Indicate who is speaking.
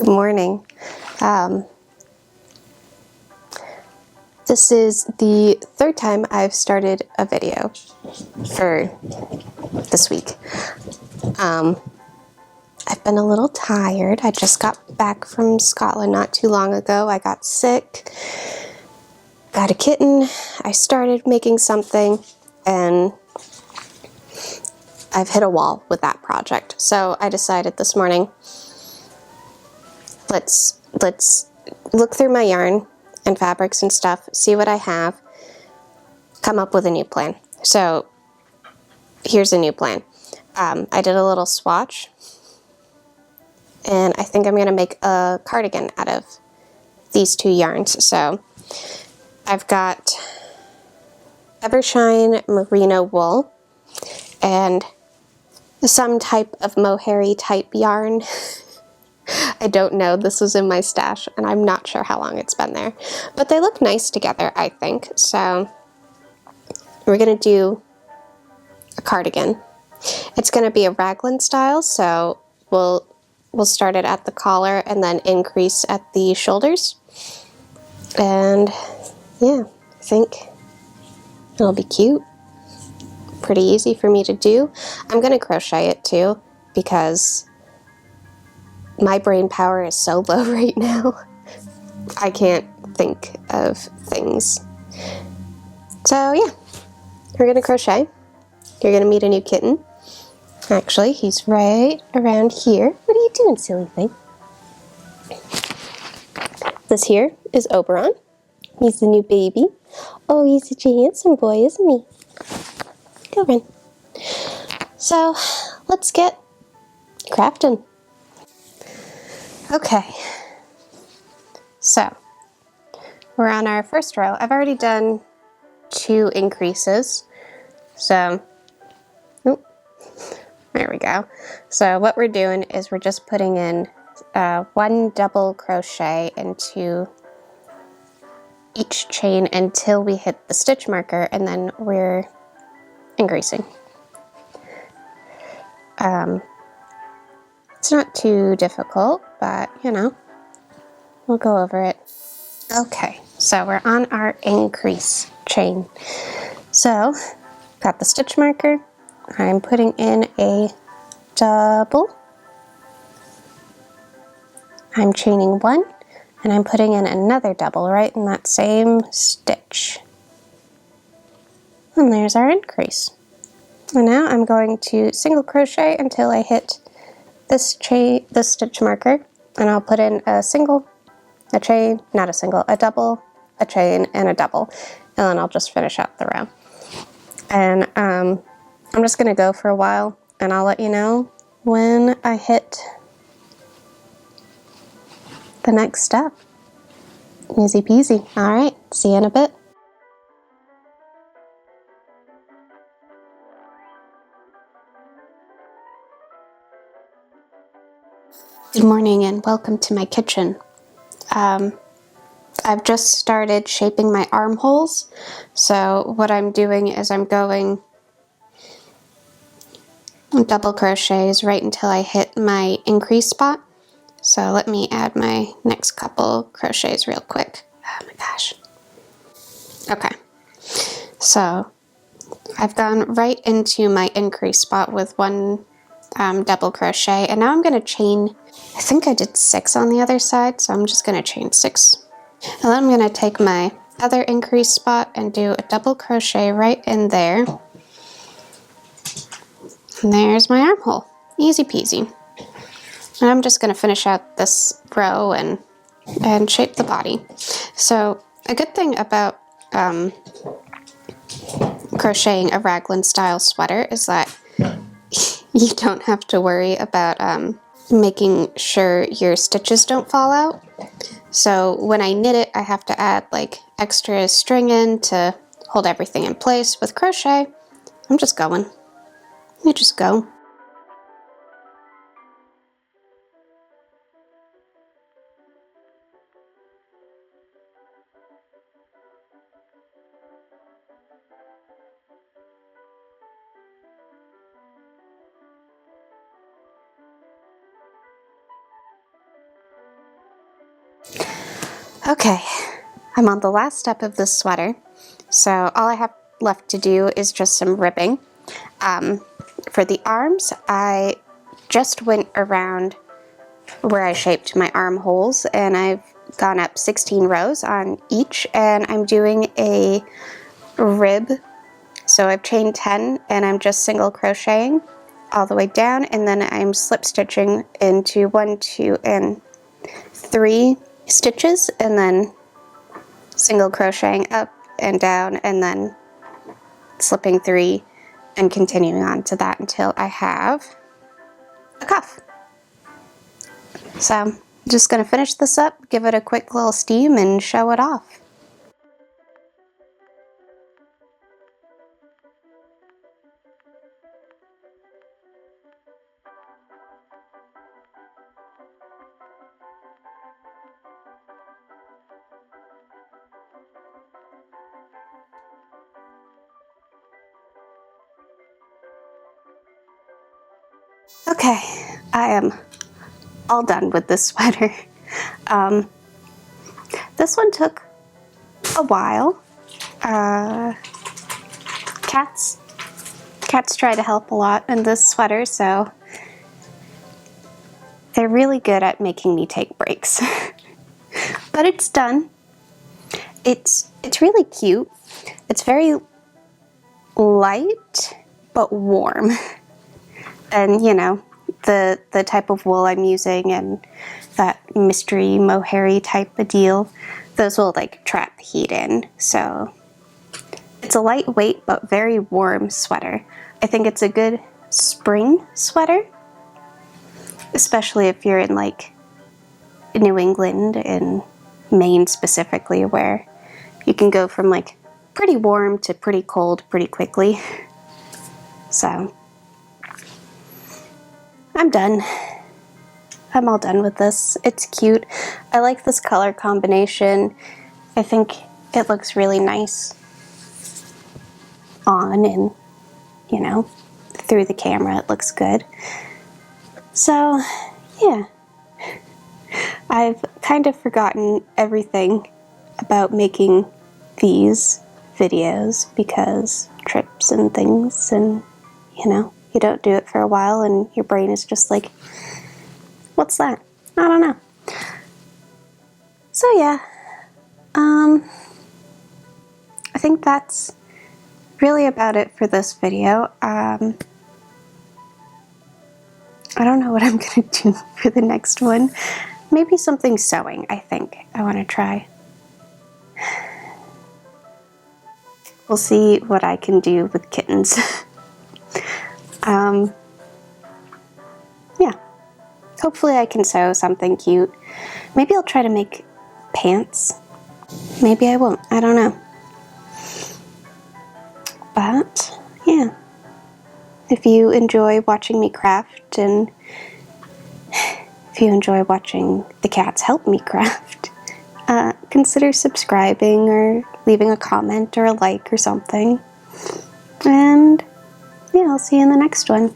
Speaker 1: Good morning. This is the third time I've started a video for this week. I've been a little tired. I just got back from Scotland not too long ago. I got sick, got a kitten. I started making something and I've hit a wall with that project. So I decided this morning, let's look through my yarn and fabrics and stuff, see what I have, come up with a new plan. So here's a new plan. I did a little swatch and I think I'm gonna make a cardigan out of these two yarns. So I've got Evershine merino wool and some type of mohair type yarn. I don't know, this was in my stash and I'm not sure how long it's been there, but they look nice together, I think. So we're gonna do a cardigan. It's gonna be a raglan style, so we'll start it at the collar and then increase at the shoulders. And yeah, I think it'll be cute. Pretty easy for me to do. I'm gonna crochet it too because my brain power is so low right now. I can't think of things. So yeah, we're gonna crochet. You're gonna meet a new kitten. Actually, he's right around here. What are you doing, silly thing? This here is Oberon. He's the new baby. Oh, he's such a handsome boy, isn't he? Go run. So, let's get crafting. Okay. So, we're on our first row. I've already done 2 increases. So, there we go. So what we're doing is we're just putting in 1 double crochet into each chain until we hit the stitch marker, and then we're increasing. It's not too difficult, but you know, we'll go over it. Okay, so we're on our increase chain. So, got the stitch marker. I'm putting in a double. I'm chaining 1, and I'm putting in another double right in that same stitch. And there's our increase. And now I'm going to single crochet until I hit this stitch marker, and I'll put in a single, a chain, not a single, a double, a chain, and a double, and then I'll just finish out the row. And I'm just gonna go for a while, and I'll let you know when I hit the next step. Easy peasy. All right, see you in a bit. Good morning and welcome to my kitchen. I've just started shaping my armholes. So what I'm doing is I'm going double crochets right until I hit my increase spot. So let me add my next couple crochets real quick. Oh my gosh. Okay, so I've gone right into my increase spot with 1 double crochet, and now I'm going to chain, I think I did 6 on the other side, so I'm just going to chain 6. And then I'm going to take my other increase spot and do a double crochet right in there. And there's my armhole. Easy peasy. And I'm just going to finish out this row and shape the body. So a good thing about crocheting a raglan style sweater is that you don't have to worry about making sure your stitches don't fall out. So when I knit it, I have to add like extra string in to hold everything in place. With crochet, I'm just going. You just go. Okay, I'm on the last step of this sweater, so all I have left to do is just some ribbing. For the arms, I just went around where I shaped my armholes, and I've gone up 16 rows on each, and I'm doing a rib. So I've chained 10 and I'm just single crocheting all the way down, and then I'm slip stitching into 1, 2, and 3 stitches, and then single crocheting up and down, and then slipping 3 and continuing on to that until I have a cuff. So I'm just going to finish this up, give it a quick little steam, and show it off. Okay, I am all done with this sweater. This one took a while. Cats try to help a lot in this sweater, so they're really good at making me take breaks. But it's done. It's really cute. It's very light but warm. And you know, the type of wool I'm using and that mystery mohair type of deal, those will like trap heat in. So it's a lightweight but very warm sweater. I think it's a good spring sweater, especially if you're in like New England and Maine specifically, where you can go from like pretty warm to pretty cold pretty quickly. So I'm done. I'm all done with this. It's cute. I like this color combination. I think it looks really nice on, and you know, through the camera it looks good. So yeah, I've kind of forgotten everything about making these videos because trips and things, and you know, you don't do it for a while and your brain is just like, what's that? I don't know. So yeah, I think that's really about it for this video. I don't know what I'm gonna do for the next one. Maybe something sewing, I think I want to try. We'll see what I can do with kittens. Yeah. Hopefully I can sew something cute. Maybe I'll try to make pants. Maybe I won't. I don't know. But, yeah. If you enjoy watching me craft, and if you enjoy watching the cats help me craft, consider subscribing or leaving a comment or a like or something. And, yeah, I'll see you in the next one.